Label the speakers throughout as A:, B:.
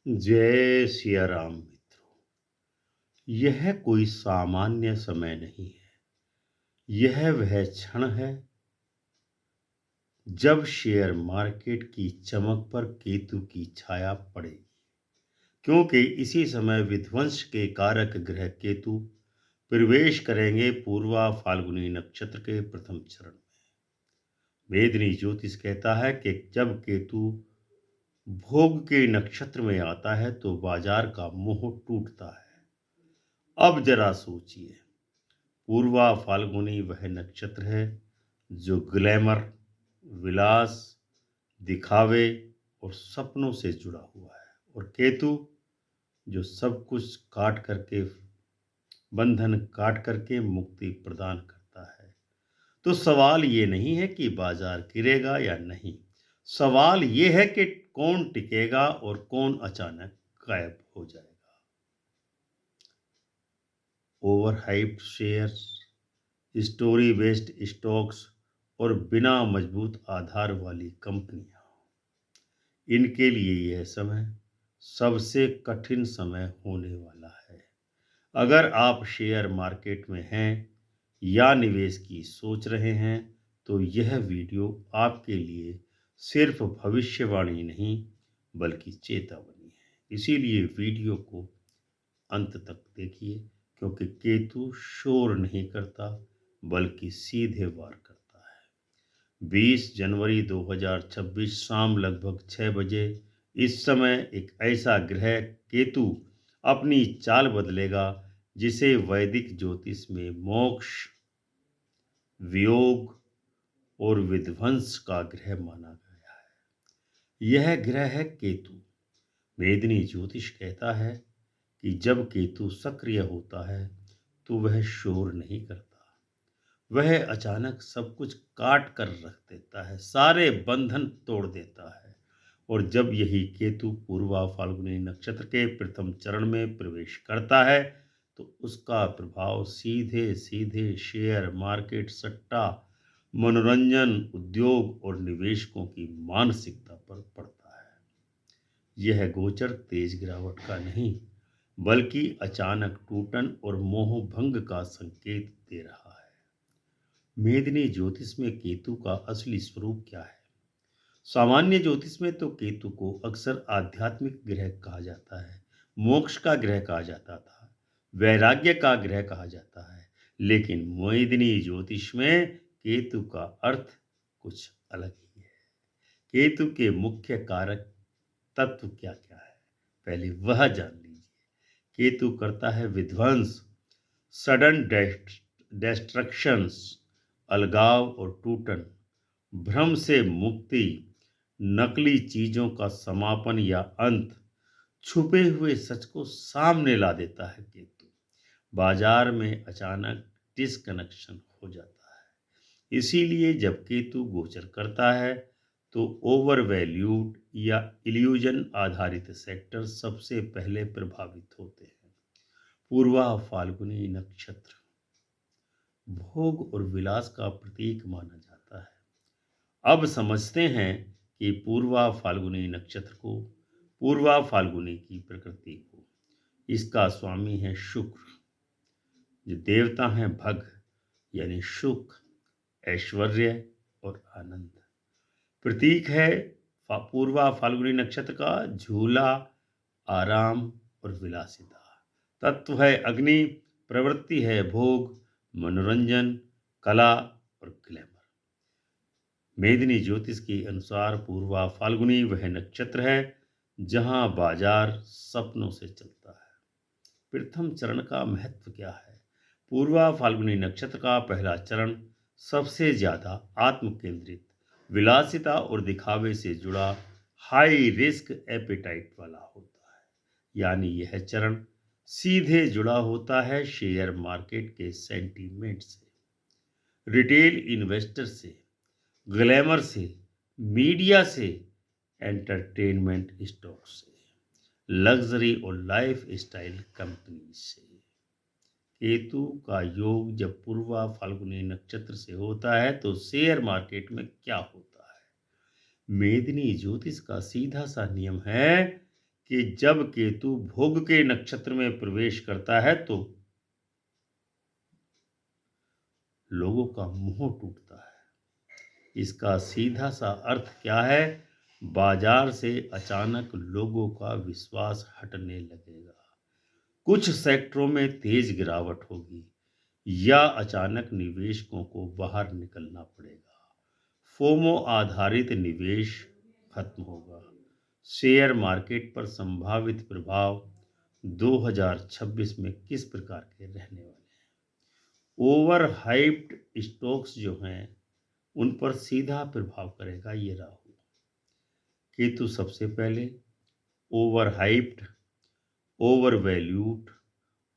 A: जय सिया राम मित्रों। यह कोई सामान्य समय नहीं है। यह वह क्षण है जब शेयर मार्केट की चमक पर केतु की छाया पड़ेगी, क्योंकि इसी समय विध्वंस के कारक ग्रह केतु प्रवेश करेंगे पूर्वा फाल्गुनी नक्षत्र के प्रथम चरण में। वेदनी ज्योतिष कहता है कि जब केतु भोग के नक्षत्र में आता है तो बाजार का मोह टूटता है। अब जरा सोचिए, पूर्वा फाल्गुनी वह नक्षत्र है जो ग्लैमर, विलास, दिखावे और सपनों से जुड़ा हुआ है, और केतु जो सब कुछ काट करके, बंधन काट करके मुक्ति प्रदान करता है। तो सवाल ये नहीं है कि बाजार गिरेगा या नहीं, सवाल ये है कि कौन टिकेगा और कौन अचानक गायब हो जाएगा। Over hyped shares, story based stocks और बिना मजबूत आधार वाली कंपनियां, इनके लिए यह समय सबसे कठिन समय होने वाला है। अगर आप शेयर मार्केट में हैं या निवेश की सोच रहे हैं तो यह वीडियो आपके लिए सिर्फ भविष्यवाणी नहीं बल्कि चेतावनी है। इसीलिए वीडियो को अंत तक देखिए, क्योंकि केतु शोर नहीं करता बल्कि सीधे वार करता है। 20 जनवरी 2026 शाम लगभग 6 बजे इस समय एक ऐसा ग्रह केतु अपनी चाल बदलेगा जिसे वैदिक ज्योतिष में मोक्ष, वियोग और विध्वंस का ग्रह माना गया है। यह ग्रह है केतु। वेदनी ज्योतिष कहता है कि जब केतु सक्रिय होता है तो वह शोर नहीं करता, वह अचानक सब कुछ काट कर रख देता है, सारे बंधन तोड़ देता है। और जब यही केतु पूर्वा फाल्गुनी नक्षत्र के प्रथम चरण में प्रवेश करता है तो उसका प्रभाव सीधे सीधे शेयर मार्केट, सट्टा, मनोरंजन, उद्योग और निवेशकों की मानसिकता पर पड़ता है। यह गोचर तेज गिरावट का नहीं बल्कि अचानक टूटन और मोह भंग का संकेत दे रहा है। मेदिनी ज्योतिष में केतु का असली स्वरूप क्या है? सामान्य ज्योतिष में तो केतु को अक्सर आध्यात्मिक ग्रह कहा जाता है, मोक्ष का ग्रह कहा जाता था, वैराग्य का ग्रह कहा जाता है। लेकिन मेदिनी ज्योतिष में केतु का अर्थ कुछ अलग ही है। केतु के मुख्य कारक तत्व क्या क्या है, पहले वह जान लीजिए। केतु करता है विध्वंस, सडन डिस्ट्रक्शंस, अलगाव और टूटन, भ्रम से मुक्ति, नकली चीजों का समापन या अंत, छुपे हुए सच को सामने ला देता है केतु। बाजार में अचानक डिसकनेक्शन हो जाता है। इसीलिए जब केतु गोचर करता है तो ओवर वैल्यूड या इल्यूजन आधारित सेक्टर सबसे पहले प्रभावित होते हैं। पूर्वा फाल्गुनी नक्षत्र भोग और विलास का प्रतीक माना जाता है। अब समझते हैं कि पूर्वा फाल्गुनी नक्षत्र को, पूर्वा फाल्गुनी की प्रकृति को। इसका स्वामी है शुक्र, जो देवता हैं भग, यानी सुख, ऐश्वर्य और आनंद। प्रतीक है पूर्वा फाल्गुनी नक्षत्र का झूला, आराम और विलासिता। तत्व है अग्नि, प्रवृत्ति है भोग, मनोरंजन, कला और ग्लैमर। मेदिनी ज्योतिष के अनुसार पूर्वा फाल्गुनी वह नक्षत्र है जहां बाजार सपनों से चलता है। प्रथम चरण का महत्व क्या है? पूर्वा फाल्गुनी नक्षत्र का पहला चरण सबसे ज्यादा आत्म केंद्रित, विलासिता और दिखावे से जुड़ा, हाई रिस्क एपेटाइट वाला होता है। यानी यह चरण सीधे जुड़ा होता है शेयर मार्केट के सेंटीमेंट से, रिटेल इन्वेस्टर से, ग्लैमर से, मीडिया से, एंटरटेनमेंट स्टॉक से, लग्जरी और लाइफ स्टाइल कंपनी से। केतु का योग जब पूर्वा फाल्गुनी नक्षत्र से होता है तो शेयर मार्केट में क्या होता है? मेदिनी ज्योतिष का सीधा सा नियम है कि जब केतु भोग के नक्षत्र में प्रवेश करता है तो लोगों का मोह टूटता है। इसका सीधा सा अर्थ क्या है? बाजार से अचानक लोगों का विश्वास हटने लगेगा, कुछ सेक्टरों में तेज गिरावट होगी या अचानक निवेशकों को बाहर निकलना पड़ेगा। फोमो आधारित निवेश खत्म होगा। शेयर मार्केट पर संभावित प्रभाव 2026 में किस प्रकार के रहने वाले हैं? ओवर हाइप्ड स्टॉक्स जो हैं उन पर सीधा प्रभाव करेगा ये राहु। केतु सबसे पहले ओवर हाइप्ड, ओवर वैल्यूड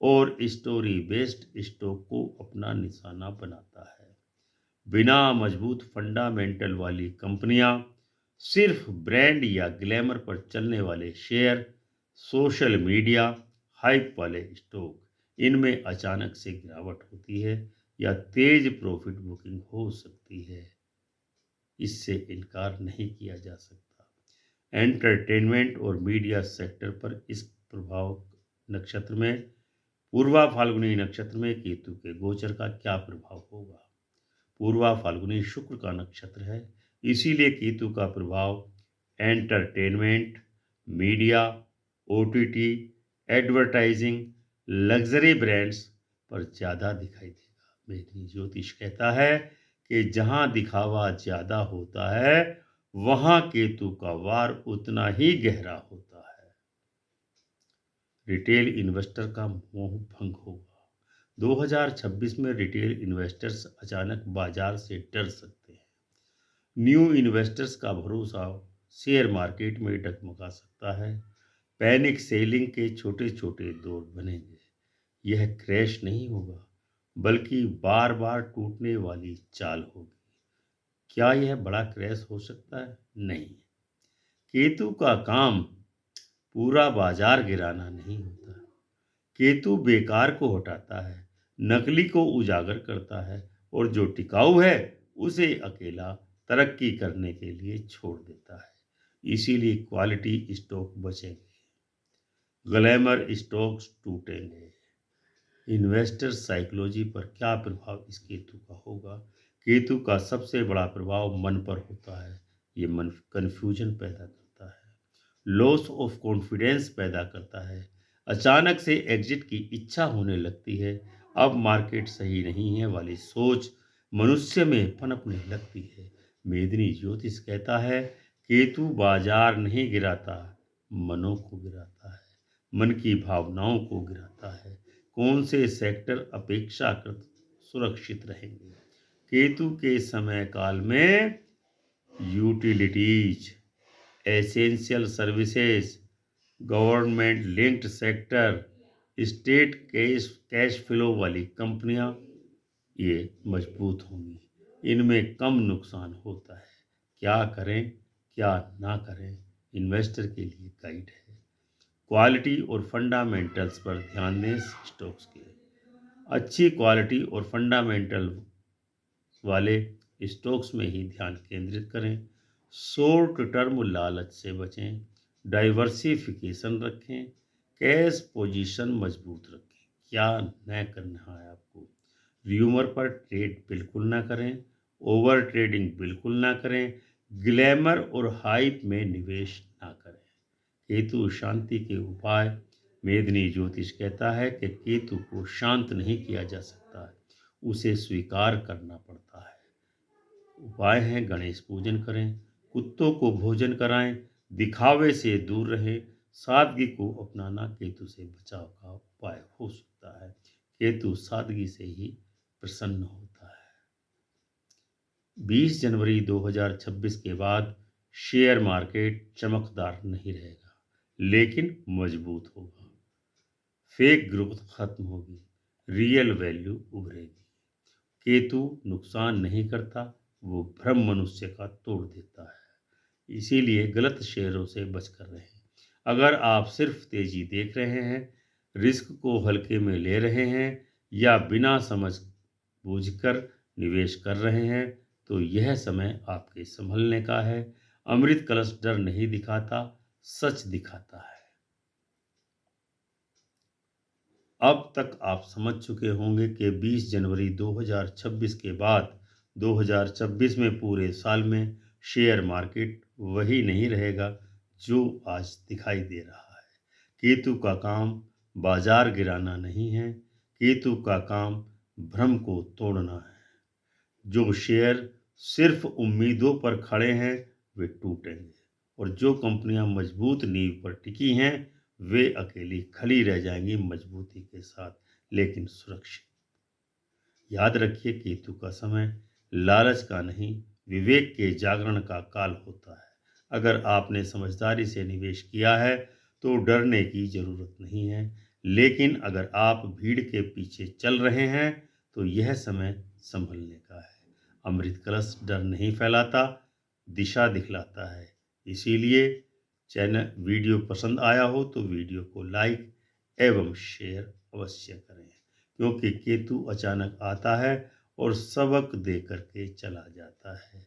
A: और स्टोरी बेस्ड स्टॉक को अपना निशाना बनाता है। बिना मजबूत फंडामेंटल वाली कंपनियां, सिर्फ ब्रांड या ग्लैमर पर चलने वाले शेयर, सोशल मीडिया हाइप वाले स्टॉक, इनमें अचानक से गिरावट होती है या तेज प्रॉफिट बुकिंग हो सकती है। इससे इनकार नहीं किया जा सकता। एंटरटेनमेंट और मीडिया सेक्टर पर इस प्रभाव नक्षत्र में, पूर्वा फाल्गुनी नक्षत्र में केतु के गोचर का क्या प्रभाव होगा? पूर्वा फाल्गुनी शुक्र का नक्षत्र है, इसीलिए केतु का प्रभाव entertainment, media, OTT, advertising, luxury brands पर ज़्यादा दिखाई देगा। मेरी ज्योतिष कहता है कि जहाँ दिखावा ज़्यादा होता है वहाँ केतु का वार उतना ही गहरा होता है। रिटेल इन्वेस्टर का मोह भंग होगा। 2026 में रिटेल इन्वेस्टर्स अचानक बाजार से डर सकते हैं। न्यू इन्वेस्टर्स का भरोसा शेयर मार्केट में डगमगा सकता है। पैनिक सेलिंग के छोटे छोटे दौर बनेंगे। यह क्रैश नहीं होगा बल्कि बार बार टूटने वाली चाल होगी। क्या यह बड़ा क्रैश हो सकता है? नहीं। केतु का काम पूरा बाजार गिराना नहीं होता। केतु बेकार को हटाता है, नकली को उजागर करता है और जो टिकाऊ है उसे अकेला तरक्की करने के लिए छोड़ देता है। इसीलिए क्वालिटी स्टॉक बचेंगे, ग्लैमर स्टॉक्स टूटेंगे। इन्वेस्टर साइकोलॉजी पर क्या प्रभाव इस केतु का होगा? केतु का सबसे बड़ा प्रभाव मन पर होता है। ये मन कन्फ्यूजन पैदा करता है, लॉस ऑफ कॉन्फिडेंस पैदा करता है, अचानक से एग्जिट की इच्छा होने लगती है, अब मार्केट सही नहीं है वाली सोच मनुष्य में पनपने लगती है। मेदिनी ज्योतिष कहता है केतु बाजार नहीं गिराता, मनों को गिराता है, मन की भावनाओं को गिराता है। कौन से सेक्टर अपेक्षाकृत सुरक्षित रहेंगे? केतु के समय काल में utilities, essential services, government linked sector, state cash flow वाली कंपनियां ये मजबूत होंगी। इनमें कम नुकसान होता है। क्या करें क्या ना करें, इन्वेस्टर के लिए गाइड है। क्वालिटी और फंडामेंटल्स पर ध्यान दें। स्टॉक्स के अच्छी क्वालिटी और फंडामेंटल वाले स्टॉक्स में ही ध्यान केंद्रित करें। शॉर्ट टर्म लालच से बचें, डाइवर्सिफिकेशन रखें, कैश पोजीशन मजबूत रखें। क्या न करना है आपको? र्यूमर पर ट्रेड बिल्कुल ना करें, ओवर ट्रेडिंग बिल्कुल ना करें, ग्लैमर और हाइप में निवेश ना करें। केतु शांति के उपाय। मेदिनी ज्योतिष कहता है कि केतु को शांत नहीं किया जा सकता है, उसे स्वीकार करना पड़ता है। उपाय हैं गणेश पूजन करें, कुत्तों को भोजन कराएं, दिखावे से दूर रहें, सादगी को अपनाना केतु से बचाव का उपाय हो सकता है। केतु सादगी से ही प्रसन्न होता है। 20 जनवरी 2026 के बाद शेयर मार्केट चमकदार नहीं रहेगा लेकिन मजबूत होगा। फेक ग्रोथ खत्म होगी, रियल वैल्यू उभरेगी। केतु नुकसान नहीं करता, वो भ्रम मनुष्य का तोड़ देता है। इसीलिए गलत शेयरों से बचकर रहें। अगर आप सिर्फ तेजी देख रहे हैं, रिस्क को हल्के में ले रहे हैं या बिना समझ बूझकर निवेश कर रहे हैं तो यह समय आपके संभलने का है। अमृत कलश डर नहीं दिखाता, सच दिखाता है। अब तक आप समझ चुके होंगे कि 20 जनवरी 2026 के बाद 2026 में पूरे साल में शेयर मार्केट वही नहीं रहेगा जो आज दिखाई दे रहा है। केतु का काम बाजार गिराना नहीं है, केतु का काम भ्रम को तोड़ना है। जो शेयर सिर्फ उम्मीदों पर खड़े हैं वे टूटेंगे और जो कंपनियां मजबूत नींव पर टिकी हैं वे अकेली खड़ी रह जाएंगी मजबूती के साथ, लेकिन सुरक्षित। याद रखिए, केतु का समय लालच का नहीं, विवेक के जागरण का काल होता है। अगर आपने समझदारी से निवेश किया है तो डरने की जरूरत नहीं है, लेकिन अगर आप भीड़ के पीछे चल रहे हैं तो यह समय संभलने का है। अमृत कलश डर नहीं फैलाता, दिशा दिखलाता है। इसीलिए चैनल वीडियो पसंद आया हो तो वीडियो को लाइक एवं शेयर अवश्य करें, क्योंकि केतु अचानक आता है और सबक दे करके चला जाता है।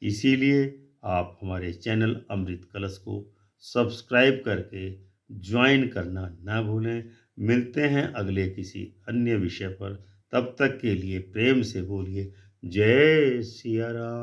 A: इसीलिए आप हमारे चैनल अमृत कलश को सब्सक्राइब करके ज्वाइन करना ना भूलें। मिलते हैं अगले किसी अन्य विषय पर, तब तक के लिए प्रेम से बोलिए जय सिया राम।